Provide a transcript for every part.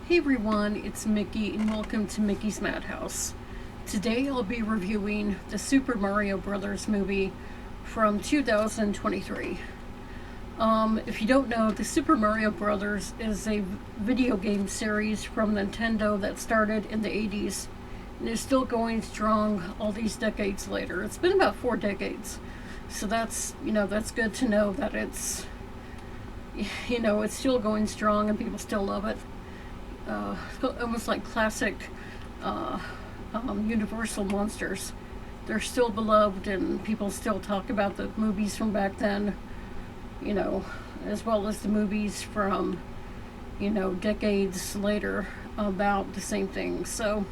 Hey everyone, it's Mickey and welcome to Mickey's Madhouse. Today I'll be reviewing the Super Mario Brothers movie from 2023. If you don't know, the Super Mario Brothers is a video game series from Nintendo that started in the 80s and is still going strong all these decades later. It's been about 4 decades. So that's good to know that it's still going strong and people still love it. Almost like classic uh, Universal monsters. They're still beloved, and people still talk about the movies from back then, you know, as well as the movies from, decades later about the same thing. So,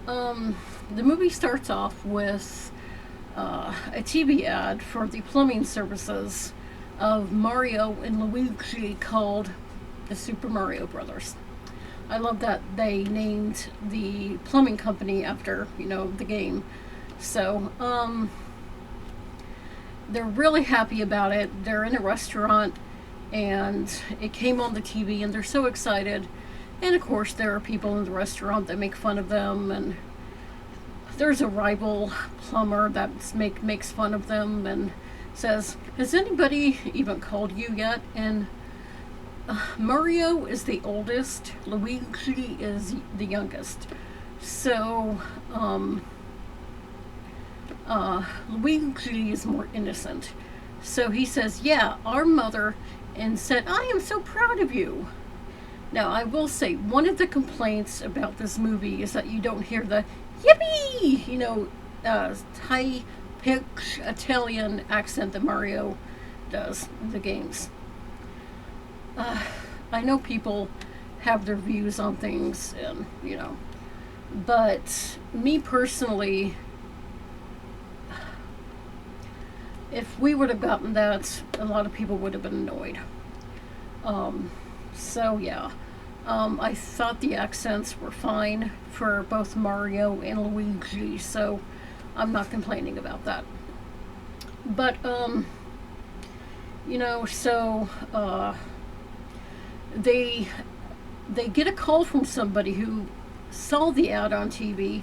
the movie starts off with a TV ad for the plumbing services of Mario and Luigi called the Super Mario Brothers. I love that they named the plumbing company after, the game. So, they're really happy about it. They're in a restaurant and it came on the TV and they're so excited. And of course, there are people in the restaurant that make fun of them, and there's a rival plumber that makes fun of them and says, "Has anybody even called you yet?" And Mario is the oldest, Luigi is the youngest. So, Luigi is more innocent. So he says, "Yeah, our mother," and said, "I am so proud of you." Now, I will say, one of the complaints about this movie is that you don't hear the yippee, high pitch Italian accent that Mario does in the games. I know people have their views on things, and but me personally, if we would have gotten that, a lot of people would have been annoyed. So yeah, I thought the accents were fine for both Mario and Luigi, so I'm not complaining about that. But so they they get a call from somebody who saw the ad on TV,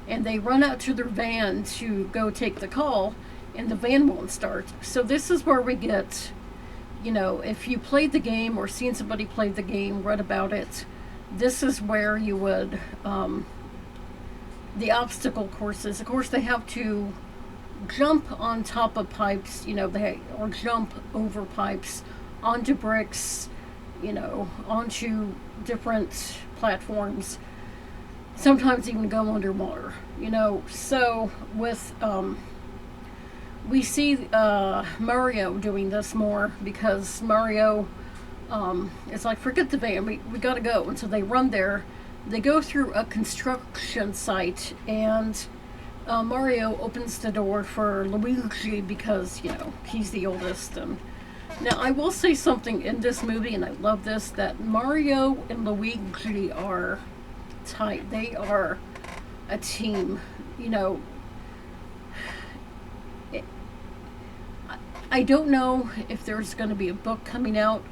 and they run out to their van to go take the call, and the van won't start. So this is where we get, if you played the game or seen somebody play the game, read about it, this is where you would, the obstacle courses. Of course, they have to jump on top of pipes, or jump over pipes, onto bricks, onto different platforms, sometimes even go underwater, So with, we see Mario doing this more because Mario, it's like, forget the van, we gotta go. And so they run there, they go through a construction site, and Mario opens the door for Luigi because, he's the oldest. And now, I will say something in this movie, and I love this, that Mario and Luigi are tight. They are a team. I don't know if there's going to be a book coming out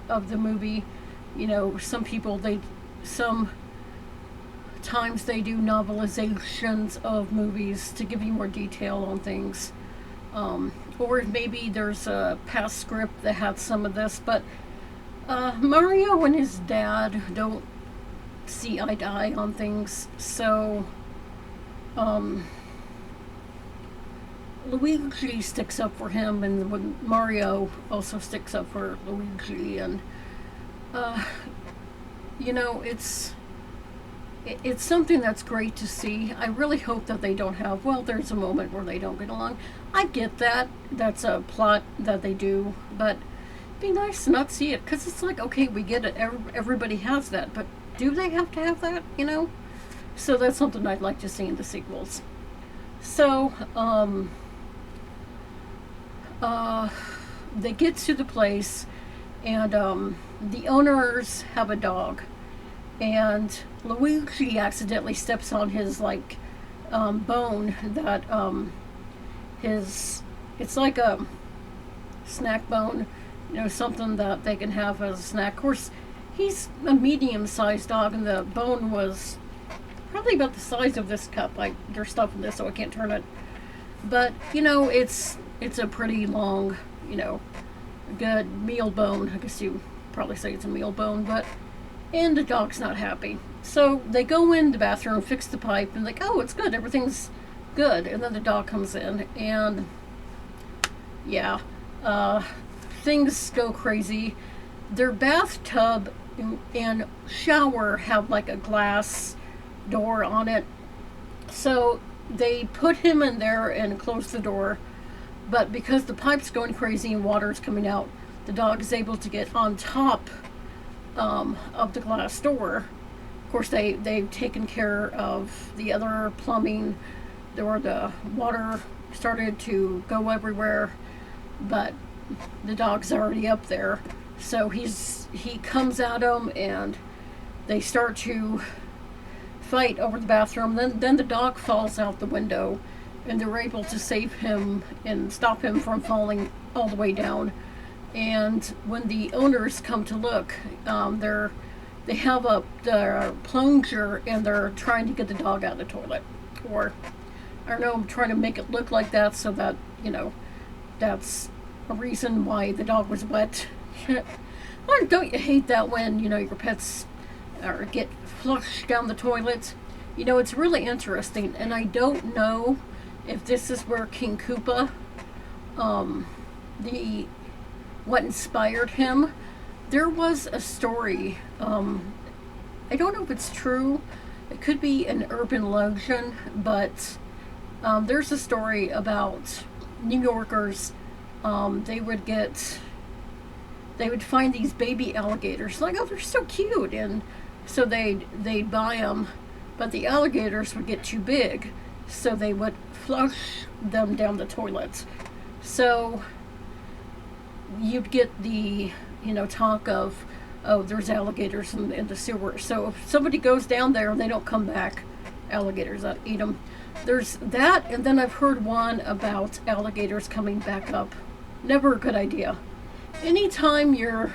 of the movie. Sometimes they do novelizations of movies to give you more detail on things. Or maybe there's a past script that had some of this, but Mario and his dad don't see eye to eye on things, so Luigi sticks up for him, and when Mario also sticks up for Luigi, and it's something that's great to see. I really hope that they don't have, well, there's a moment where they don't get along. I get that. That's a plot that they do. But it'd be nice to not see it. Because it's like, okay, we get it. Everybody has that. But do they have to have that? So that's something I'd like to see in the sequels. So, they get to the place, and the owners have a dog. And Luigi accidentally steps on his bone that it's like a snack bone, something that they can have as a snack. Of course, He's a medium-sized dog, and the bone was probably about the size of this cup. There's stuff in this, so I can't turn it. But it's a pretty long, good meal bone. I guess you probably say it's a meal bone, and the dog's not happy. So they go in the bathroom, fix the pipe, and like, oh, it's good, everything's good. And then the dog comes in, and yeah, things go crazy. Their bathtub and shower have like a glass door on it. So they put him in there and close the door. But because the pipe's going crazy and water's coming out, the dog is able to get on top of the glass door. Of course, they've taken care of the other plumbing. The water started to go everywhere, but the dog's already up there. So he comes at them, and they start to fight over the bathroom. Then the dog falls out the window, and they're able to save him and stop him from falling all the way down. And when the owners come to look, they have the plunger, and they're trying to get the dog out of the toilet. Or, I don't know, I'm trying to make it look like that so that, that's a reason why the dog was wet. Don't you hate that when, your pets get flushed down the toilet? It's really interesting, and I don't know if this is where King Koopa, what inspired him. There was a story, I don't know if it's true, it could be an urban legend, but there's a story about New Yorkers. They would find these baby alligators, like, oh, they're so cute, and so they'd buy them, but the alligators would get too big, so they would flush them down the toilet. So you'd get the talk of, oh, there's alligators in the sewer. So if somebody goes down there and they don't come back, alligators that eat them. There's that, and then I've heard one about alligators coming back up. Never a good idea. Anytime you're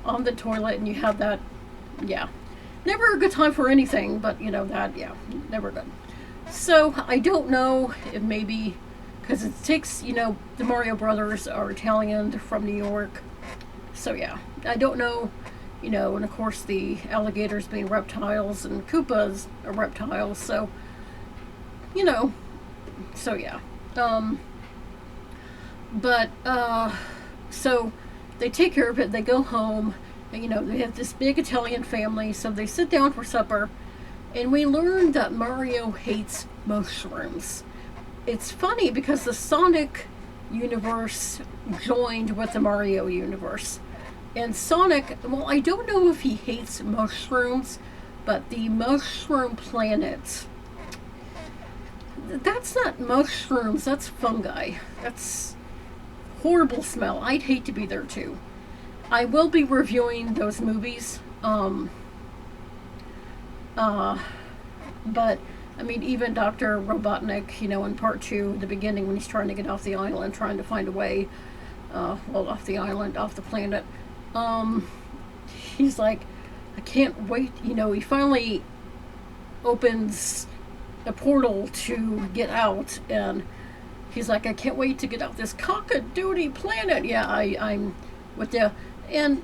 on the toilet and you have that, yeah, never a good time for anything, but never good. So I don't know if maybe, because it takes, the Mario Brothers are Italian, they're from New York. So yeah, I don't know, and of course the alligators being reptiles, and Koopa's a reptile, so, so yeah. So they take care of it, they go home, and, they have this big Italian family, so they sit down for supper, and we learn that Mario hates mushrooms. It's funny because the Sonic universe joined with the Mario universe. And Sonic, well, I don't know if he hates mushrooms, but the mushroom planet, that's not mushrooms, that's fungi. That's horrible smell. I'd hate to be there too. I will be reviewing those movies. But I mean, even Dr. Robotnik, in part 2, the beginning, when he's trying to get off the island, trying to find a way, off the island, off the planet, he's like, I can't wait. He finally opens a portal to get out, and he's like, I can't wait to get off this cock-a-doodle planet. Yeah, I'm with you. And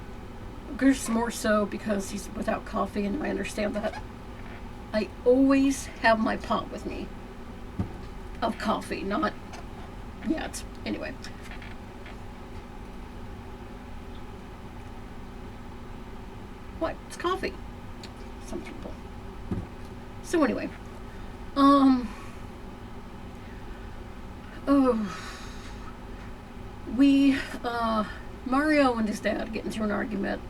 there's more so because he's without coffee, and I understand that. I always have my pot with me of coffee, not yet. Anyway. What? It's coffee. Some people. So anyway. Mario and his dad get into an argument,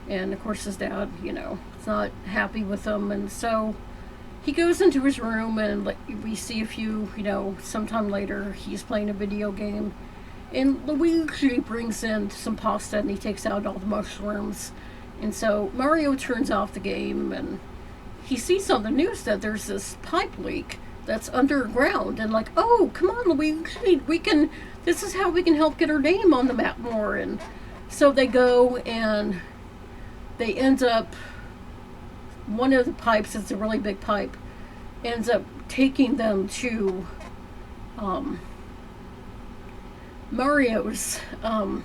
and of course his dad, is not happy with him, and so he goes into his room, and we see a few, sometime later, he's playing a video game, and Luigi brings in some pasta, and he takes out all the mushrooms, and so Mario turns off the game, and he sees on the news that there's this pipe leak that's underground, and like, oh, come on, Luigi, this is how we can help get our name on the map more. And so they go, and they end up, one of the pipes, it's a really big pipe, ends up taking them to um, Mario's uh,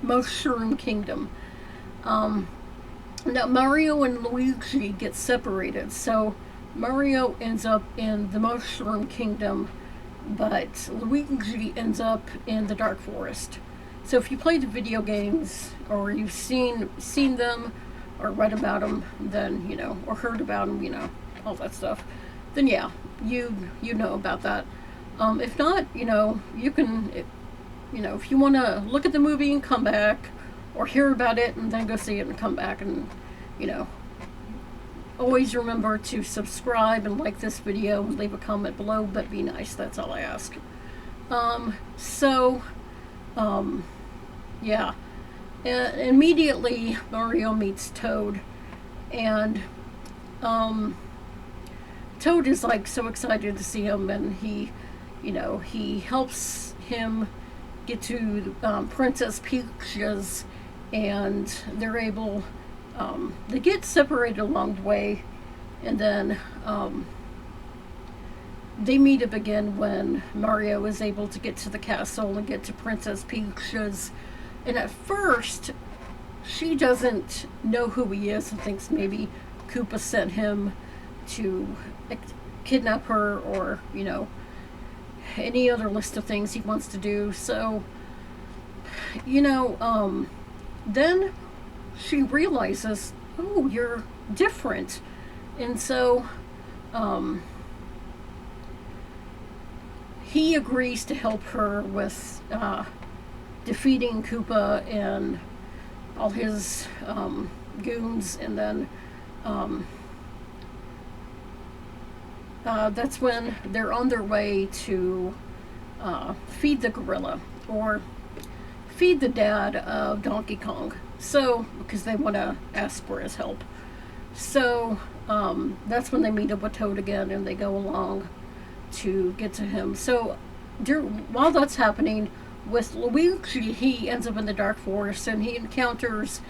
Mushroom Kingdom. Um, Now, Mario and Luigi get separated, so Mario ends up in the Mushroom Kingdom, but Luigi ends up in the Dark Forest. So if you played the video games, or you've seen them, or read about them, then or heard about them, all that stuff, then yeah, you know about that. If not, you can, if you want to look at the movie and come back, or hear about it and then go see it and come back, and always remember to subscribe and like this video and leave a comment below, but be nice, that's all I ask. So yeah, and immediately Mario meets Toad, and Toad is like so excited to see him, and he helps him get to Princess Peach's, and they're able, they get separated along the way, and then they meet up again when Mario is able to get to the castle and get to Princess Peach's. And at first, she doesn't know who he is and thinks maybe Koopa sent him to kidnap her, or any other list of things he wants to do. So then she realizes, oh, you're different. And so he agrees to help her with defeating Koopa and all his goons. And then that's when they're on their way to feed the gorilla, or feed the dad of Donkey Kong. So, because they want to ask for his help. So, that's when they meet up with Toad again, and they go along to get to him. So, while that's happening, with Luigi, he ends up in the Dark Forest, and he encounters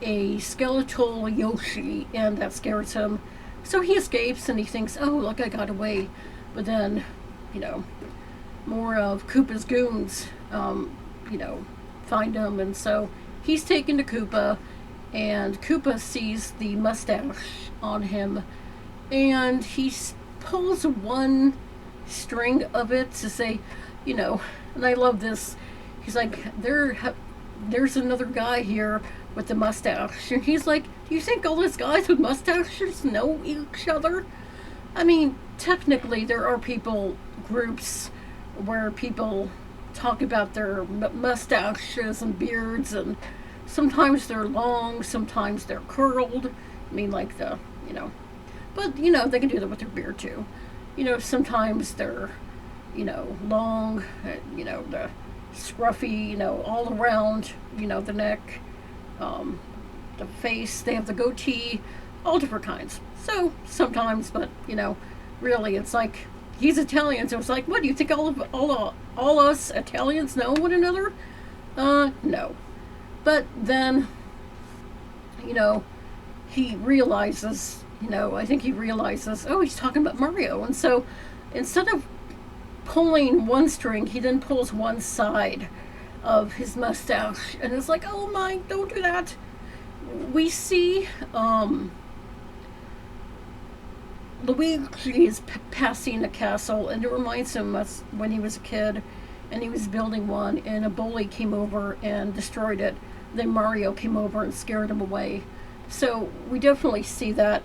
a skeletal Yoshi, and that scares him. So he escapes, and he thinks, oh, look, I got away. But then, more of Koopa's goons, find him, and so he's taken to Koopa, and Koopa sees the mustache on him, and he pulls one string of it to say, and I love this, he's like, there's another guy here with the mustache, and he's like, do you think all these guys with mustaches know each other? I mean, technically there are groups where people talk about their mustaches and beards, and sometimes they're long, sometimes they're curled. I mean, like but they can do that with their beard too. Sometimes they're long, the scruffy, all around, the neck, the face. They have the goatee, all different kinds. So sometimes, but really, it's like, he's Italian, so it's like, what do you think? All us Italians know one another? No. But then, he realizes, I think he realizes, oh, he's talking about Mario, and so instead of pulling one string, he then pulls one side of his mustache, and it's like, oh my, don't do that. We see Luigi is passing a castle, and it reminds him of when he was a kid and he was building one, and a bully came over and destroyed it. Then Mario came over and scared him away. So we definitely see that,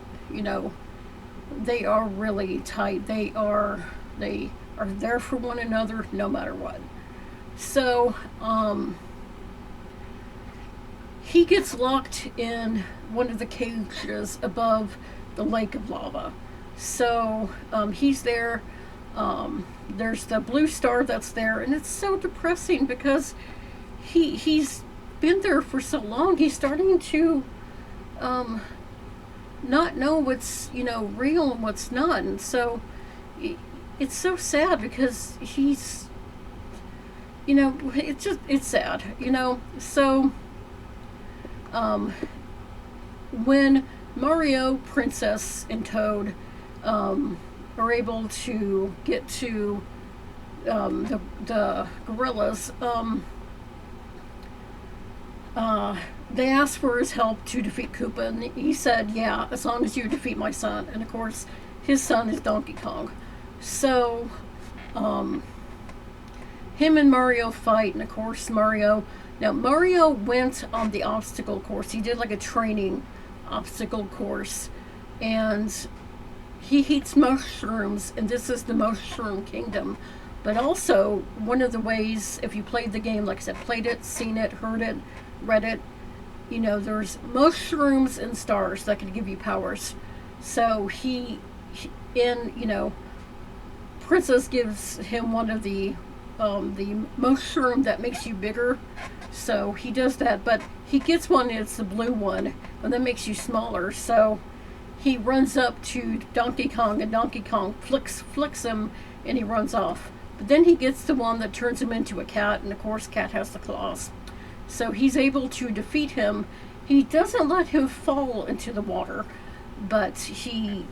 they are really tight. They are there for one another no matter what. So he gets locked in one of the cages above the lake of lava. So he's there. There's the blue star that's there, and it's so depressing because he's been there for so long. He's starting to not know what's real and what's not, and so it's so sad because it's sad, So, um, when Mario, Princess, and Toad are able to get to the gorillas, they asked for his help to defeat Koopa, and he said, "Yeah, as long as you defeat my son." And of course, his son is Donkey Kong. So, um, him and Mario fight, and of course, Mario went on the obstacle course. He did like a training obstacle course, and he eats mushrooms, and this is the Mushroom Kingdom. But also, one of the ways, if you played the game, like I said, played it, seen it, heard it, read it, there's mushrooms and stars that can give you powers. So Princess gives him one of the mushroom that makes you bigger. So he does that, but he gets one, it's the blue one, and that makes you smaller. So he runs up to Donkey Kong, and Donkey Kong flicks him, and he runs off. But then he gets the one that turns him into a cat, and of course, cat has the claws. So he's able to defeat him. He doesn't let him fall into the water, but he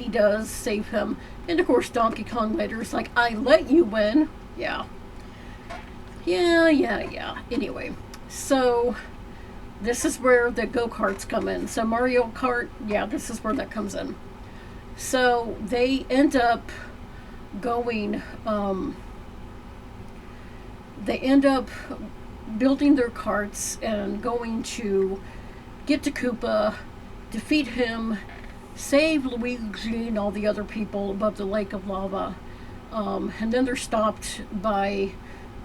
does save him. And of course, Donkey Kong later is like, "I let you win." Yeah. Yeah. Anyway, so this is where the go-karts come in. So Mario Kart, yeah, this is where that comes in. So they end up going, they end up building their carts and going to get to Koopa, defeat him, save Luigi and all the other people above the lake of lava. And then they're stopped by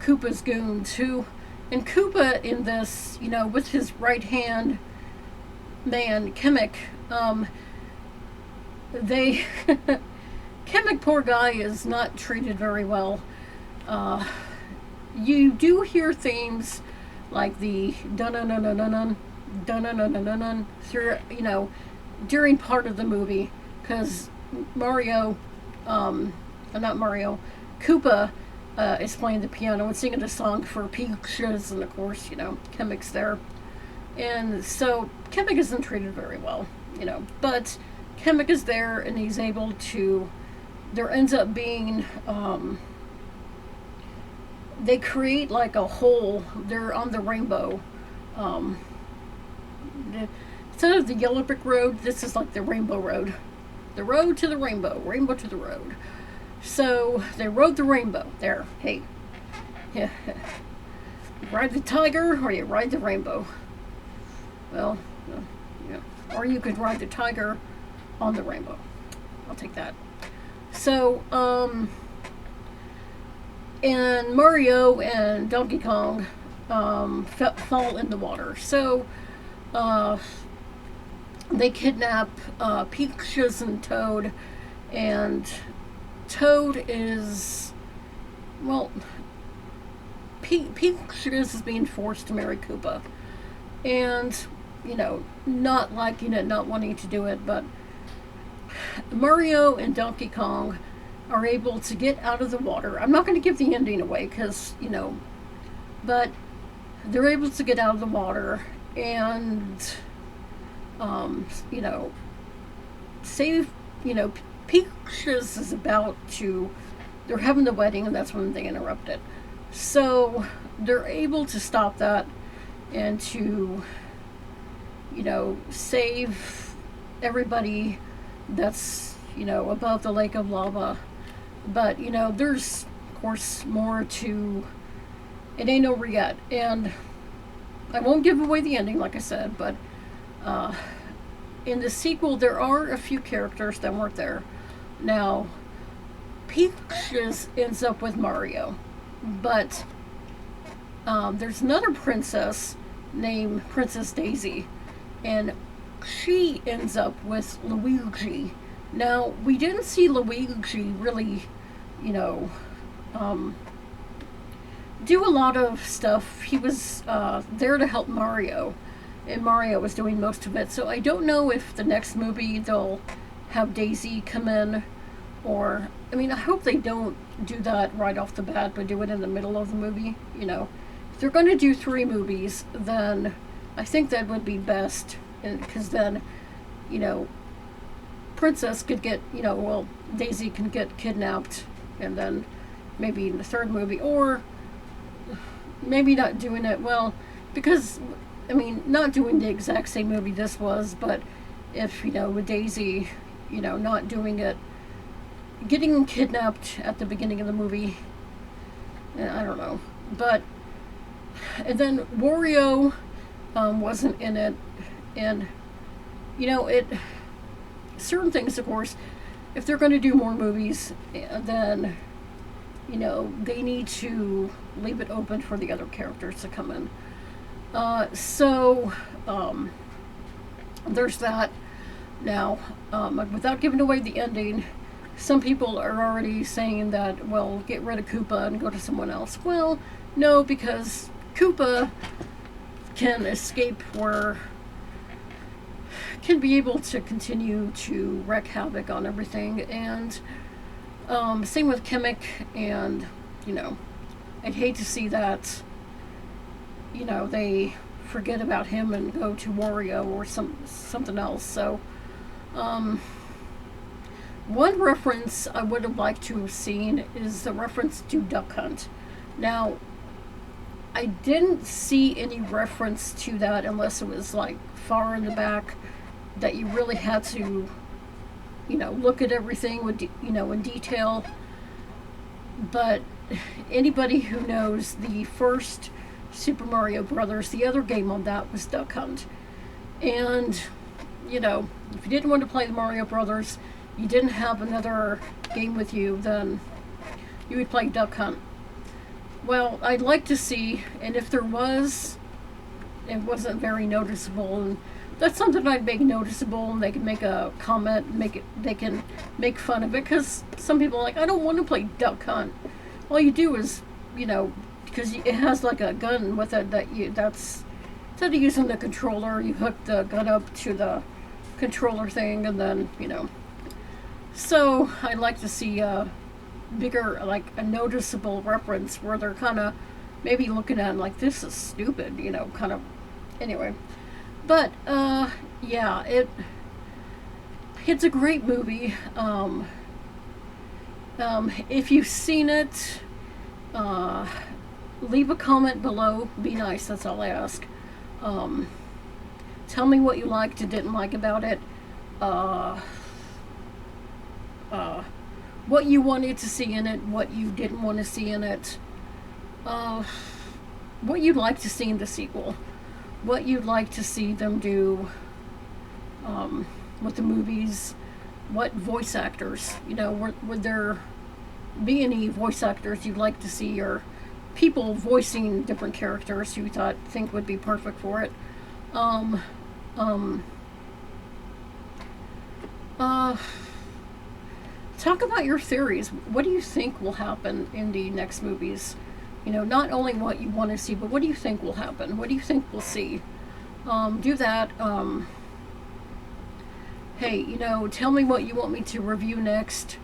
Koopa's goons, and Koopa in this, with his right hand man, Kemek, they, Kemek, poor guy, is not treated very well. You do hear themes like the dun-dun-dun-dun-dun, dun-dun-dun-dun-dun, through, during part of the movie, because Mario, not Mario, Koopa is playing the piano and singing a song for Peaches, and of course, Kemek's there. And so Kemek isn't treated very well, but Kemek is there, and he's able to, there ends up being, they create like a hole, they're on the rainbow. Instead of the yellow brick road, this is like the rainbow road. The road to the rainbow to the road. So they rode the rainbow. There, hey, yeah. Ride the tiger or you ride the rainbow. Well, yeah. Or you could ride the tiger on the rainbow. I'll take that. So, and Mario and Donkey Kong fall in the water. So, they kidnap Peaches and Toad, and Toad is, well, Peaches is being forced to marry Koopa, and not liking it, not wanting to do it, but Mario and Donkey Kong are able to get out of the water. I'm not going to give the ending away because, but they're able to get out of the water and, save, Peaches is about to, they're having the wedding, and that's when they interrupt it. So they're able to stop that and to, save everybody that's, above the lake of lava. But, there's, of course, more to, it ain't over yet. And I won't give away the ending, like I said, but in the sequel, there are a few characters that weren't there. Now, Peaches ends up with Mario, but there's another princess named Princess Daisy, and she ends up with Luigi. Now, we didn't see Luigi really, do a lot of stuff. He was there to help Mario, and Mario was doing most of it. So I don't know if the next movie they'll have Daisy come in Or, I mean, I hope they don't do that right off the bat, but do it in the middle of the movie. If they're going to do 3 movies, then I think that would be best, because then, you know, Princess could get, well, Daisy can get kidnapped, and then maybe in the 3rd movie, or maybe not doing it, well, because, I mean, not doing the exact same movie this was, but if, with Daisy, not doing it, getting kidnapped at the beginning of the movie, I don't know. But, and then Wario wasn't in it, and, certain things, of course, if they're going to do more movies, then, they need to leave it open for the other characters to come in. So, there's that. Now, without giving away the ending, some people are already saying that, well, get rid of Koopa and go to someone else. Well, no, because Koopa can escape, or can be able to continue to wreak havoc on everything, and same with Kamek, and I'd hate to see that they forget about him and go to Wario or something else. So one reference I would have liked to have seen is the reference to Duck Hunt. Now, I didn't see any reference to that unless it was like far in the back, that you really had to, look at everything with, in detail. But anybody who knows the first Super Mario Brothers, the other game on that was Duck Hunt. And, if you didn't want to play the Mario Brothers, you didn't have another game with you, then you would play Duck Hunt. Well, I'd like to see, and if there was, it wasn't very noticeable, and that's something I'd make noticeable, and they can make a comment, they can make fun of it, because some people are like, I don't want to play Duck Hunt. All you do is, because it has like a gun with it that's instead of using the controller, you hook the gun up to the controller thing, and then, So, I'd like to see a bigger, like a noticeable reference where they're kind of maybe looking at it like, this is stupid, kind of, anyway. But, yeah, it's a great movie. If you've seen it, leave a comment below. Be nice, that's all I ask. Tell me what you liked and didn't like about it. What you wanted to see in it, what you didn't want to see in it. What you'd like to see in the sequel. What you'd like to see them do with the movies. What voice actors, would there be any voice actors you'd like to see, or people voicing different characters you think would be perfect for it. Talk about your theories. What do you think will happen in the next movies? Not only what you want to see, but what do you think will happen? What do you think we'll see? Do that. Hey, tell me what you want me to review next.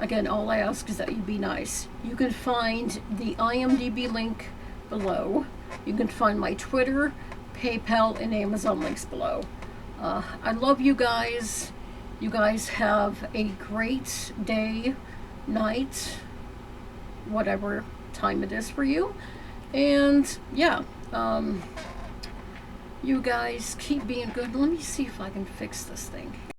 Again, all I ask is that you be nice. You can find the IMDb link below. You can find my Twitter, PayPal, and Amazon links below. I love you guys. You guys have a great day, night, whatever time it is for you. And yeah, you guys keep being good. Let me see if I can fix this thing.